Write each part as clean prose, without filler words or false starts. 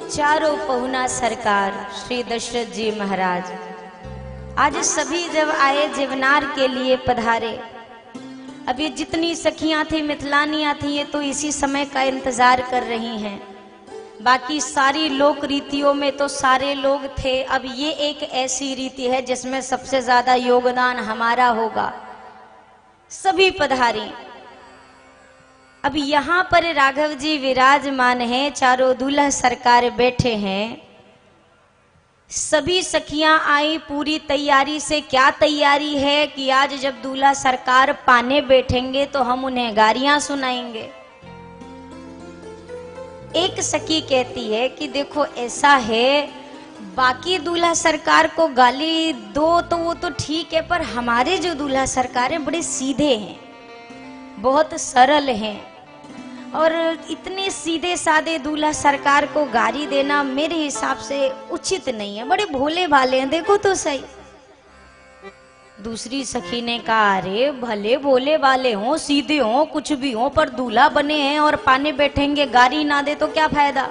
चारों पहुना सरकार श्री दशरथ जी महाराज आज सभी जब आए जीवनार के लिए पधारे। अब ये जितनी सखियां थी मिथिलानियां थी ये तो इसी समय का इंतजार कर रही हैं। बाकी सारी लोक रीतियों में तो सारे लोग थे। अब ये एक ऐसी रीति है जिसमें सबसे ज्यादा योगदान हमारा होगा। सभी पधारी। अब यहाँ पर राघव जी विराजमान हैं, चारों दूल्हा सरकार बैठे हैं। सभी सखियां आई पूरी तैयारी से। क्या तैयारी है कि आज जब दूल्हा सरकार पाने बैठेंगे तो हम उन्हें गारियां सुनाएंगे। एक सखी कहती है कि देखो ऐसा है, बाकी दूल्हा सरकार को गाली दो तो वो तो ठीक है, पर हमारे जो दूल्हा सरकार हैं बड़े सीधे हैं, बहुत सरल हैं, और इतने सीधे सादे दूल्हा सरकार को गाली देना मेरे हिसाब से उचित नहीं है। बड़े भोले भाले हैं, देखो तो सही। दूसरी सखी ने कहा अरे भले भोले वाले हों, सीधे हों, कुछ भी हों, पर दूल्हा बने हैं और पाने बैठेंगे, गाली ना दे तो क्या फायदा।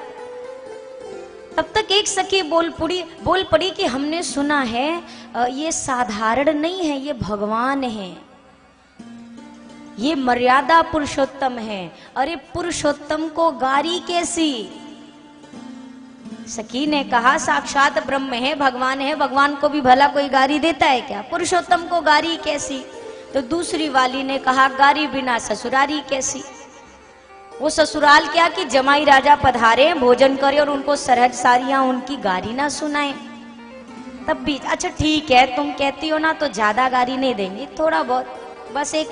तब तक एक सखी बोल पड़ी कि हमने सुना है ये साधारण नहीं है, ये भगवान है, ये मर्यादा पुरुषोत्तम है। अरे पुरुषोत्तम को गारी कैसी। सखी ने कहा साक्षात ब्रह्म है, भगवान है, भगवान को भी भला कोई गारी देता है क्या, पुरुषोत्तम को गारी कैसी। तो दूसरी वाली ने कहा गारी बिना ससुरारी कैसी। वो ससुराल क्या कि जमाई राजा पधारे, भोजन करे और उनको सरहज सारियां उनकी गारी ना सुनाए। तब भी अच्छा ठीक है, तुम कहती हो ना तो ज्यादा गारी नहीं देंगे, थोड़ा बहुत बस एक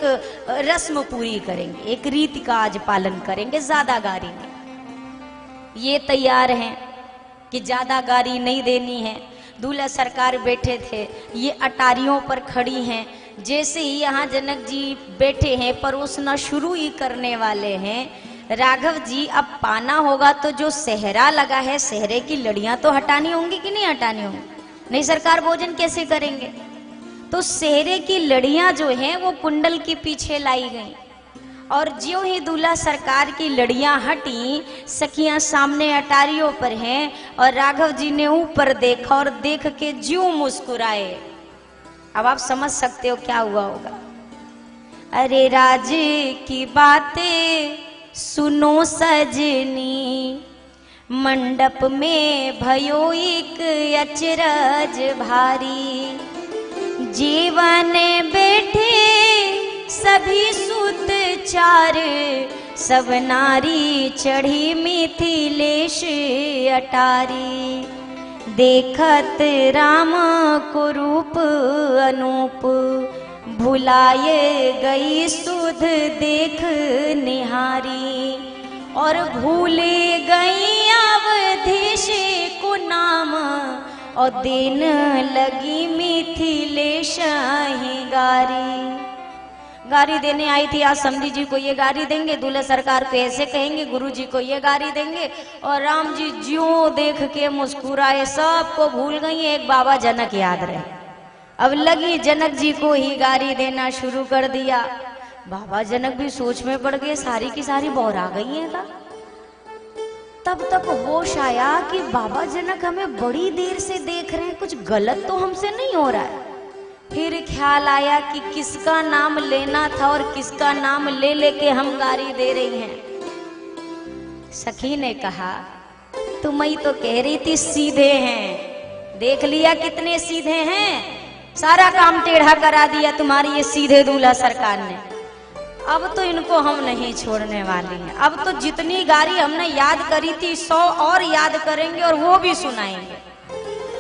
रस्म पूरी करेंगे, एक रीति का आज पालन करेंगे, ज्यादा गारी नहीं। ये तैयार हैं कि ज्यादा गारी नहीं देनी है। दूल्हा सरकार बैठे थे, ये अटारियों पर खड़ी हैं। जैसे ही यहाँ जनक जी बैठे हैं, परोसना शुरू ही करने वाले हैं। राघव जी अब पाना होगा तो जो सेहरा लगा है, सेहरे की लड़ियां तो हटानी होंगी कि नहीं हटानी होंगी, नहीं सरकार भोजन कैसे करेंगे। तो सेहरे की लड़ियां जो हैं वो कुंडल के पीछे लाई गईं, और ज्यों ही दूल्हा सरकार की लड़ियां हटी, सखियां सामने अटारियों पर हैं, और राघव जी ने ऊपर देखा और देख के ज्यों मुस्कुराए। अब आप समझ सकते हो क्या हुआ होगा। अरे राज की बातें सुनो सजनी, मंडप में भयो एक अचरज भारी। जीवन बैठे सभी सूत चार, सब नारी चढ़ी मिथिलेश अटारी। देखत राम को रूप अनूप, भुलाए गई सुध देख निहारी। और भूले गई अवधेश को नाम, और दिन लगी मिथिलेश ही गारी। गारी देने आई थी, आज समधी जी को ये गारी देंगे, दूल्हा सरकार को ऐसे कहेंगे, गुरु जी को ये गारी देंगे। और राम जी ज्यों देख के मुस्कुराए, सबको भूल गई, एक बाबा जनक याद रहे। अब लगी जनक जी को ही गारी देना शुरू कर दिया। बाबा जनक भी सोच में पड़ गए, सारी की सारी बौरा गई है का। तब तक होश आया कि बाबा जनक हमें बड़ी देर से देख रहे हैं, कुछ गलत तो हमसे नहीं हो रहा है। फिर ख्याल आया कि किसका नाम लेना था और किसका नाम ले लेके हम गारी दे रही हैं। सखी ने कहा तुम ही तो कह रही थी सीधे हैं, देख लिया कितने सीधे हैं, सारा काम टेढ़ा करा दिया तुम्हारी ये सीधे दूल्हा सरकार ने। अब तो इनको हम नहीं छोड़ने वाली हैं। अब तो जितनी गारी हमने याद करी थी 100 और याद करेंगे और वो भी सुनाएंगे।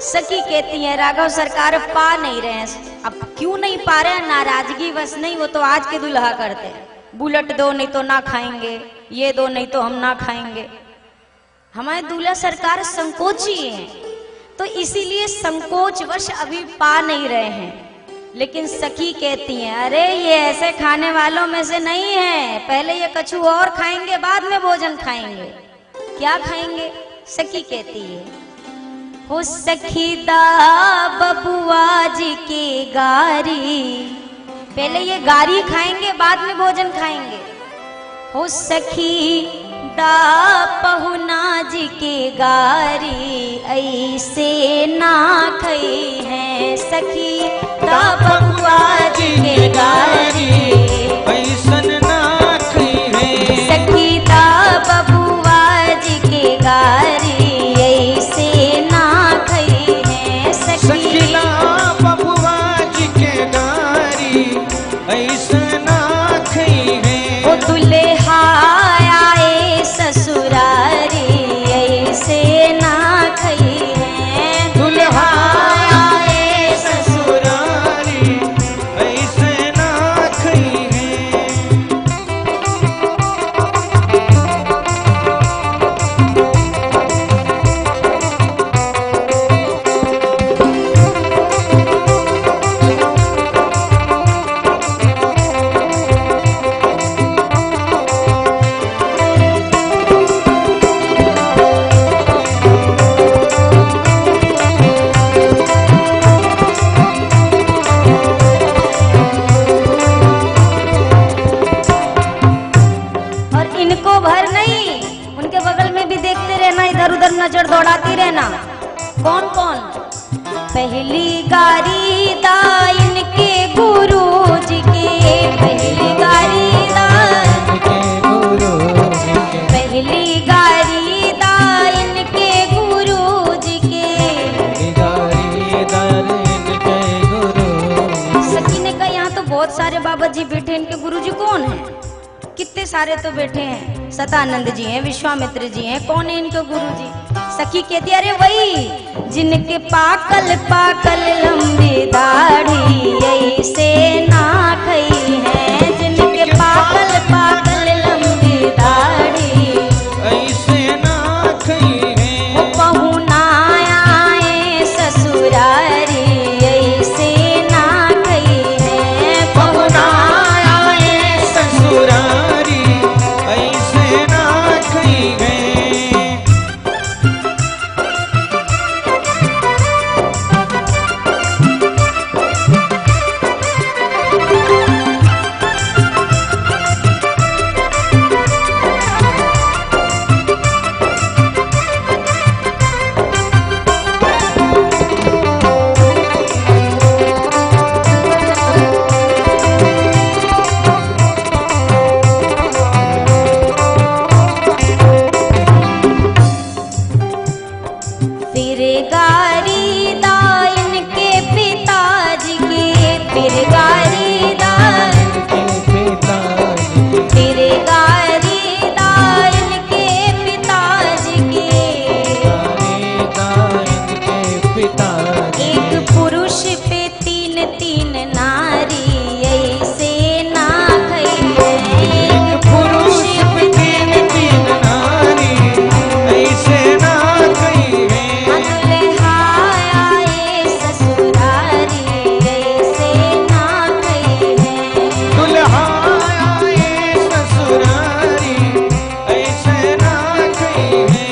सखी कहती है राघव सरकार पा नहीं रहे हैं। अब क्यों नहीं पा रहे हैं, नाराजगी बस नहीं, वो तो आज के दुल्हा करते हैं। बुलेट दो नहीं तो ना खाएंगे, ये दो नहीं तो हम ना खाएंगे। हमारे दूल्हा सरकार संकोची हैं, तो इसीलिए संकोचवश अभी पा नहीं रहे हैं। लेकिन सखी कहती हैं अरे ये ऐसे खाने वालों में से नहीं है, पहले ये कछु और खाएंगे, बाद में भोजन खाएंगे। क्या खाएंगे? सखी कहती है हो सखी दा बबुआ जी के गारी, पहले ये गारी खाएंगे बाद में भोजन खाएंगे। हो सखी दा पहुना जी के गारी ऐसे ना खई है सखी, दा पहुआ जी के गारी ऐसन ना खई है सखी, दा बबुआ जी के गारी ऐसे ना खई है सखी, सखीला बबुआ जी के गारी ऐसन ना खई है। ओ दुल्हा आए ससुरारी ऐसे ना खई है, दुल्हा आए ससुरारी ऐसे ना खई है। और इनको भर नहीं, उनके बगल में भी देखते रहना, इधर उधर नजर दौड़ाती रहना। कौन कौन? पहली गारी दा इनके गुरु जी के, पहली गारी दा, पहली गारी दा इनके गुरु जी के। सखी ने कहा यहाँ तो बहुत सारे बाबा जी बैठे, इनके गुरु जी कौन है? कितने सारे तो बैठे हैं, सतानंद जी हैं, विश्वामित्र जी हैं, कौन है इनके गुरु जी? सखी कहती अरे वही जिनके पाकल पाकल लंबी दाढ़ी ऐसे ना खई है, जिनके पाकल पाकल लंबी दाढ़ी ऐसे ना खई है। वो पहुना आए ससुरारी ऐसे ना खई है, पहुना आए ससुरारी ऐसे ना खई है। फिर गारी दा इनके पिताजी के, फिर गारी दा, फिर गारी दा इनके पिताजी के। एक पुरुष पे तीन तीन नारी ऐसे ना खई है, एक पुरुष पे तीन तीन नारी ऐसे ना खई है। दुल्हा आए ससुरारी ऐसे ना खई है, दुल्हा आए ससुरारी ऐसे ना खई है।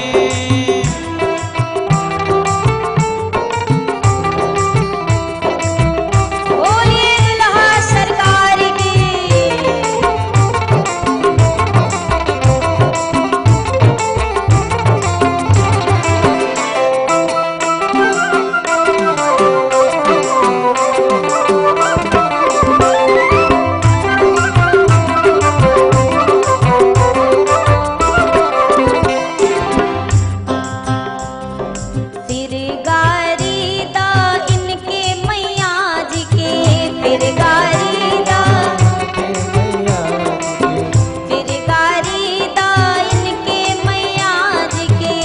बोलिए दुल्हा सरकार की। फिर गारी दा इनके मैया जी के, फिर गारी दा, फिर गारी दा इनके मैया जी के।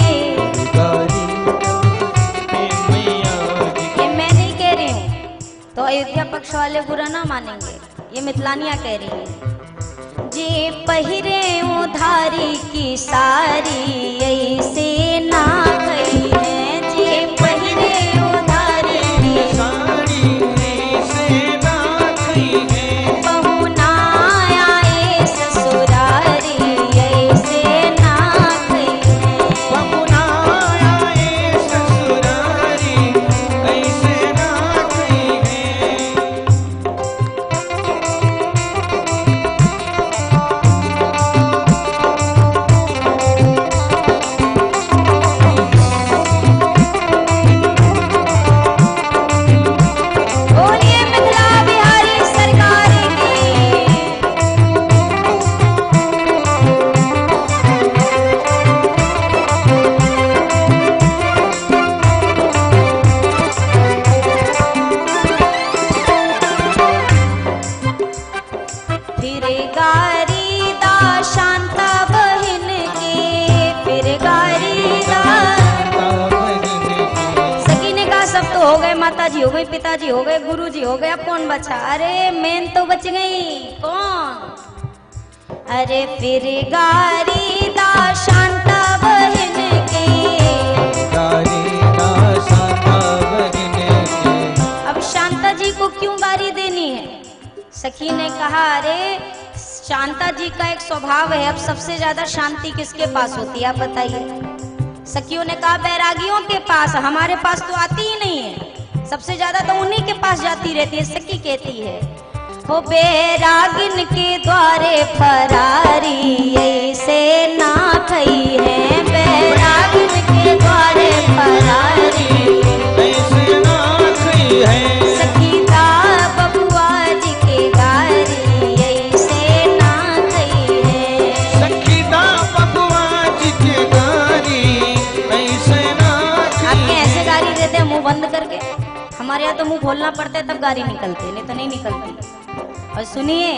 ये मैं नहीं कह रही हूँ, तो अयोध्या पक्ष वाले बुरा ना मानेंगे, ये मिथिलानिया कह रही है। जे पहिरे उधारी की सारी ऐसे ना खई है, जे पहिरे उधारी की सारी ऐसे ना खई है। पहुना आए ससुरारी ऐसे ना खई है, पहुना आए ससुरारी ऐसे ना खई है। हो गए, माता जी हो गई, पिताजी हो गए, गुरु जी हो गए, अब कौन बचा? अरे मेन तो बच गई, कौन? अरे फिर गारी दा शांता बहन के, गारी दा शांता बहन के। अब शांता जी को क्यों गारी देनी है? सखी ने कहा अरे शांता जी का एक स्वभाव है, अब सबसे ज्यादा शांति किसके पास होती है आप बताइए? सखियों ने कहा बैरागियों के पास, हमारे पास तो आती ही नहीं है, सबसे ज्यादा तो उन्हीं के पास जाती रहती है। सखी कहती है हो बैरागिन के द्वारे फरारी ऐसे ना खई है, बैरागिन के द्वारे फरारी ऐसे ना खई है। सखी दा बबुआ जी के गारी ऐसे ना खई है, सखी दा बबुआ जी के गारी ऐसे ना खई। आपके ऐसे गारी देते हैं मुंह बंद करके, हमारे यहाँ तो मुंह खोलना पड़ता है तब गारी निकलती, नहीं तो नहीं निकलती। और सुनिए,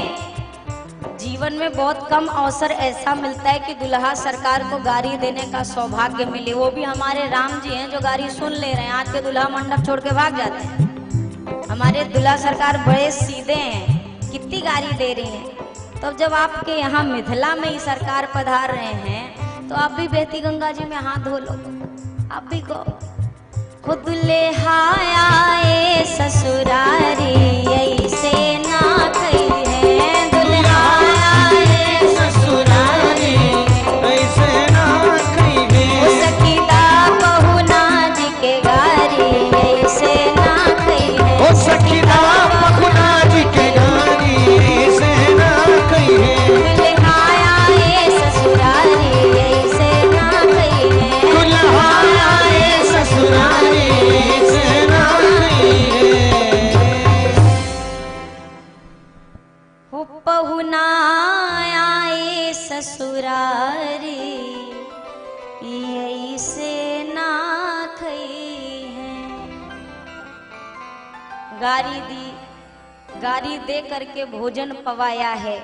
जीवन में बहुत कम अवसर ऐसा मिलता है कि दुल्हा सरकार को गारी देने का सौभाग्य मिले, वो भी हमारे राम जी हैं जो गारी सुन ले रहे हैं। आज के दुल्हा मंडप छोड़ के भाग जाते हैं। हमारे दुल्हा सरकार बड़े सीधे हैं, कितनी गारी दे रही हैं। तो जब आपके यहाँ मिथिला में ही सरकार पधार रहे हैं तो आप भी बहती गंगा जी में हाथ धो लो, आप भी कहो खुद ले आए ससुरारी ऐसे ना खई है, दुल्हा आए ससुरारी ऐसे ना खई है। सखी दा बहुना जी के गारी ऐसे ना खई है, ओ सखी दा बहुना जी के गारी ऐसे ना खई है। दुल्हा आए ससुरारी ऐसे ना खई है, दुल्हा आए ससुरारी ऐसे ना खई है। हो बहुना आए ससुरारी ऐसे ना खई है। गारी दी, गारी दे करके भोजन पवाया है।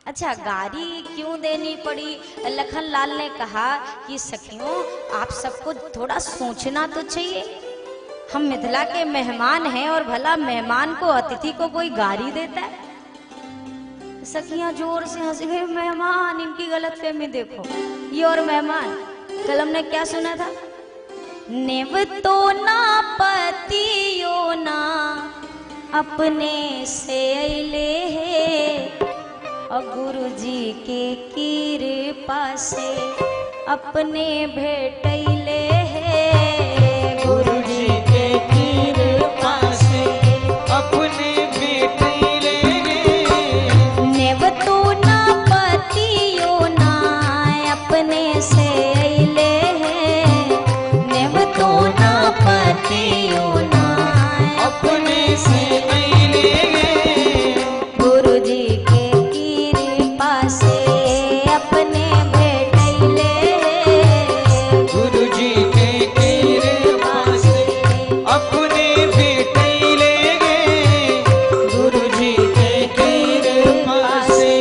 अच्छा गारी क्यों देनी पड़ी? लखन लाल ने कहा कि सखियों आप सबको थोड़ा सोचना तो चाहिए, हम मिथिला के मेहमान हैं और भला मेहमान को, अतिथि को कोई गारी देता है? सखियां जोर से हंस गए, मेहमान, इनकी गलतफहमी देखो, ये और मेहमान। कल हमने क्या सुना था? नेव तो ना पतियो ना अपने से अइले है, और गुरु जी के कृपा से अपने भेटैले है, गुरु जी के कृपा से अपने बेटे ले नेव तो ना पतियो ना अपने से अइले है, नेव तो ना पतियो ना अपने से अइले गुरु जी के कृपा से अपने भेटैले है, गुरु जी के कृपा से अपने बेटे ले गुरु जी के कृपा से।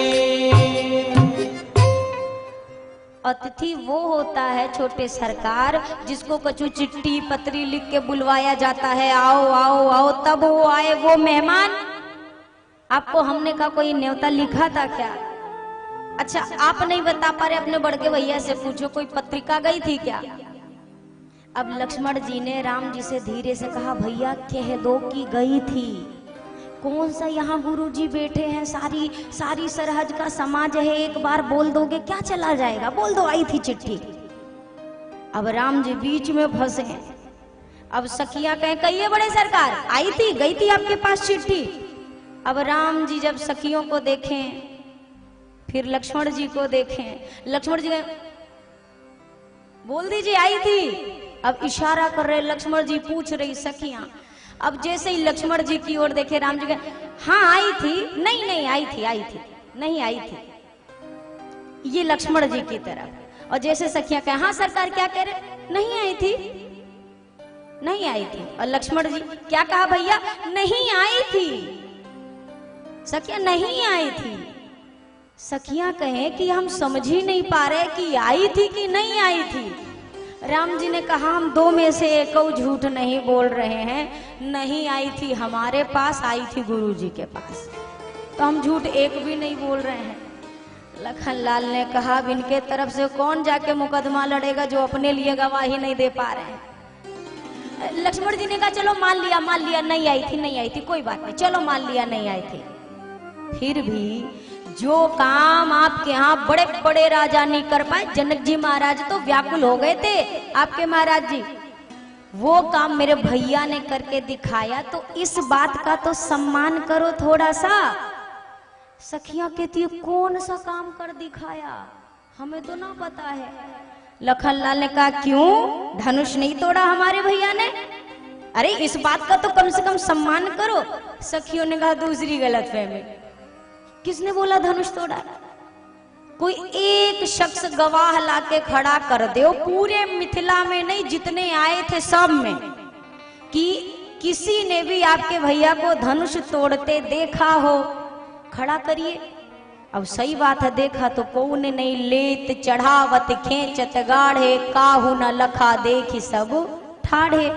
अतिथि वो होता है छोटे सरकार जिसको कछु चिट्ठी पत्री लिख के बुलवाया जाता है, आओ आओ आओ, तब वो आए, वो मेहमान। आपको हमने कहा कोई न्योता लिखा था क्या? अच्छा आप नहीं बता पा रहे, अपने बड़के भैया से पूछो कोई पत्रिका गई थी क्या? अब लक्ष्मण जी ने राम जी से धीरे से कहा भैया कह दो कि गई थी, कौन सा यहाँ गुरु जी बैठे हैं, सारी सारी सरहद का समाज है, एक बार बोल दोगे क्या चला जाएगा, बोल दो आई थी चिट्ठी। अब राम जी बीच में फंसे। अब सखियां कहिए बड़े सरकार आई थी, गई थी आपके पास चिट्ठी। अब राम जी जब सखियों को देखें, फिर लक्ष्मण जी को देखें, लक्ष्मण जी बोल दीजिए आई थी। अब इशारा कर रहे लक्ष्मण जी, पूछ रही सखियां। अब जैसे ही लक्ष्मण जी की ओर देखे राम जी कहे हाँ आई थी, नहीं नहीं आई थी, आई थी, नहीं आई थी, ये लक्ष्मण जी की तरफ। और जैसे सखियां कहे हाँ सरकार क्या कह रहे, नहीं आई थी, नहीं आई थी। और लक्ष्मण जी क्या कहा भैया, नहीं आई थी। सखियां नहीं आई थी। सखियां कहें कि हम समझ ही नहीं पा रहे कि आई थी कि नहीं आई थी। राम जी ने कहा हम दो में से एक झूठ नहीं बोल रहे हैं, नहीं आई थी हमारे पास, आई थी गुरु जी के पास, तो हम झूठ एक भी नहीं बोल रहे हैं। लखन लाल ने कहा अब इनके तरफ से कौन जाके मुकदमा लड़ेगा जो अपने लिए गवाही नहीं दे पा रहे हैं। लक्ष्मण जी ने कहा चलो मान लिया नहीं आई थी कोई बात नहीं, चलो मान लिया नहीं आई थी। फिर भी जो काम आपके यहाँ बड़े बड़े राजा नहीं कर पाए, जनक जी महाराज तो व्याकुल हो गए थे आपके महाराज जी, वो काम मेरे भैया ने करके दिखाया, तो इस बात का तो सम्मान करो थोड़ा सा। सखियां कहती है कौन सा काम कर दिखाया, हमें तो ना पता है। लखन लाल ने कहा क्यों, धनुष नहीं तोड़ा हमारे भैया ने, अरे इस बात का तो कम से कम सम्मान करो। सखियों ने कहा दूसरी गलतफहमी, किसने बोला धनुष तोड़ा? कोई एक शख्स गवाह लाके खड़ा कर दो पूरे मिथिला में नहीं, जितने आए थे सब में, कि किसी ने भी आपके भैया को धनुष तोड़ते देखा हो, खड़ा करिए। अब सही बात है, देखा तो कौन नहीं, लेत चढ़ावत खेचत गाढ़े, काहू न लखा देखी सब ठाढ़े।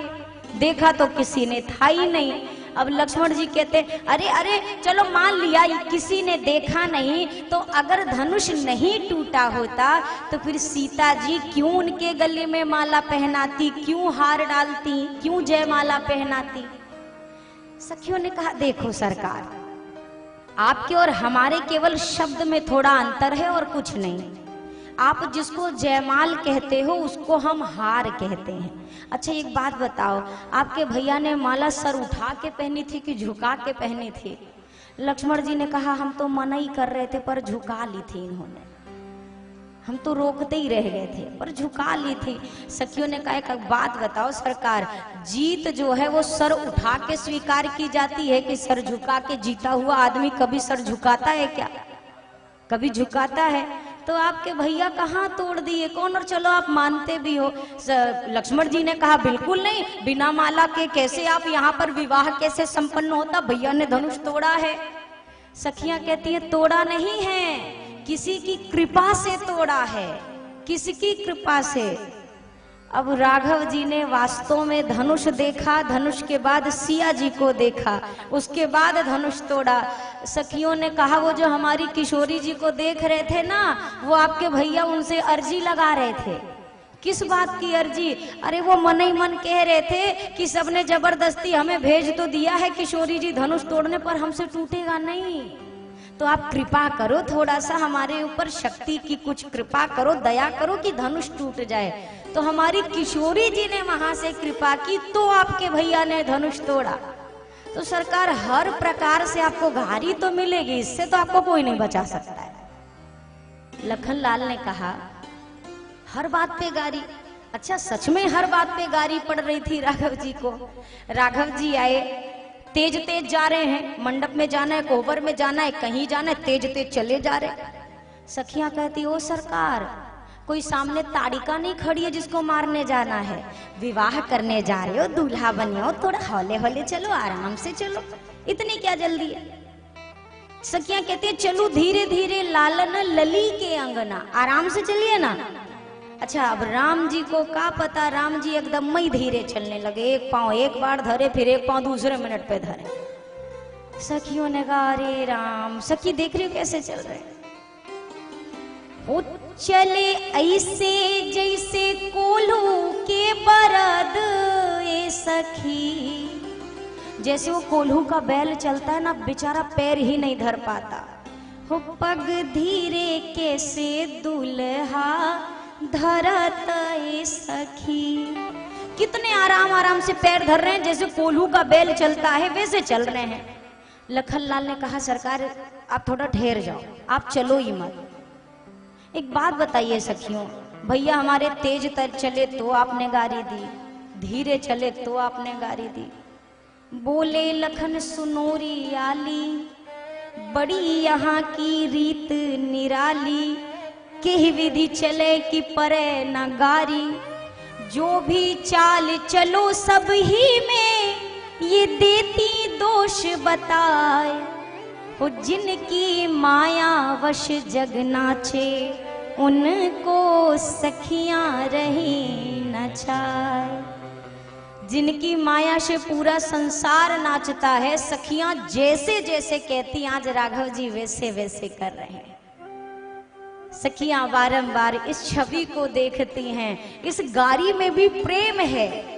देखा तो किसी ने था ही नहीं। अब लक्ष्मण जी कहते अरे अरे चलो मान लिया किसी ने देखा नहीं, तो अगर धनुष नहीं टूटा होता तो फिर सीता जी क्यों उनके गले में माला पहनाती, क्यों हार डालती, क्यों जयमाला पहनाती? सखियों ने कहा देखो सरकार, आपके और हमारे केवल शब्द में थोड़ा अंतर है और कुछ नहीं। आप जिसको जयमाल कहते हो उसको हम हार कहते हैं। अच्छा एक बात बताओ, आपके भैया ने माला सर उठा के पहनी थी कि झुका के पहनी थी? लक्ष्मण जी ने कहा हम तो मना ही कर रहे थे पर झुका ली थी इन्होंने, हम तो रोकते ही रह गए थे पर झुका ली थी। सखियों ने कहा एक बात बताओ सरकार, जीत जो है वो सर उठा के स्वीकार की जाती है कि सर झुका के? जीता हुआ आदमी कभी सर झुकाता है क्या? कभी झुकाता है? तो आपके भैया कहाँ तोड़ दिए कौन? और चलो आप मानते भी हो। लक्ष्मण जी ने कहा बिल्कुल नहीं, बिना माला के कैसे आप यहाँ पर विवाह कैसे संपन्न होता? भैया ने धनुष तोड़ा है। सखियां कहती है तोड़ा नहीं है, किसी की कृपा से तोड़ा है, किसकी कृपा से? अब राघव जी ने वास्तव में धनुष देखा, धनुष के बाद सिया जी को देखा, उसके बाद धनुष तोड़ा। सखियों ने कहा वो जो हमारी किशोरी जी को देख रहे थे ना, वो आपके भैया उनसे अर्जी लगा रहे थे। किस बात की अर्जी? अरे वो मन ही मन कह रहे थे कि सबने जबरदस्ती हमें भेज तो दिया है किशोरी जी धनुष तोड़ने, पर हमसे टूटेगा नहीं, तो आप कृपा करो थोड़ा सा हमारे ऊपर, शक्ति की कुछ कृपा करो, दया करो कि धनुष टूट जाए। तो हमारी किशोरी जी ने वहां से कृपा की तो आपके भैया ने धनुष तोड़ा। तो सरकार हर प्रकार से आपको गारी तो मिलेगी, इससे तो आपको कोई नहीं बचा सकता है। लखन लाल ने कहा हर बात पे गारी? अच्छा सच में हर बात पे गारी पड़ रही थी राघव जी को। राघव जी आए, तेज तेज जा रहे हैं, मंडप में जाना है, कोहबर में जाना है, कहीं जाना है, तेज तेज चले जा रहे। सखियां कहती ओ सरकार, कोई सामने ताड़िका नहीं खड़ी है जिसको मारने जाना है, विवाह करने जा रहे हो, दूल्हा बने हो, थोड़ा हौले हौले चलो, आराम से चलो, इतनी क्या जल्दी है? सखियां कहती है चलो धीरे धीरे लालन लली के अंगना, आराम से चलिए ना। अच्छा अब राम जी को क्या पता, राम जी एकदम ही धीरे चलने लगे, एक पांव एक बार धरे, फिर एक पांव दूसरे मिनट पे धरे। सखियों ने कहा अरे राम, सखी देख रही हो कैसे चल रहे? वो चले ऐसे जैसे कोल्हू के बरद, ए सखी, जैसे वो कोल्हू का बैल चलता है ना, बेचारा पैर ही नहीं धर पाता। हो पग धीरे कैसे दुल्हा धरत, ए सखी, कितने आराम आराम से पैर धर रहे हैं, जैसे कोल्हू का बैल चलता है वैसे चल रहे हैं। लखन लाल ने कहा सरकार आप थोड़ा ठहर जाओ, आप चलो ही मत। एक बात बताइए सखियों, भैया हमारे तेज तर चले तो आपने गारी दी, धीरे चले तो आपने गारी दी। बोले लखन सुनोरी आली, बड़ी यहाँ की रीत निराली, के विधि चले कि परे न गारी, जो भी चाल चलो सब ही में, ये देती दोष बताए, हो जिनकी माया वश जग नाचे, उनको सखियां रही न छाए। जिनकी माया से पूरा संसार नाचता है, सखियां जैसे जैसे कहती आज राघव जी वैसे वैसे कर रहे हैं। सखियां बारंबार इस छवि को देखती हैं, इस गारी में भी प्रेम है।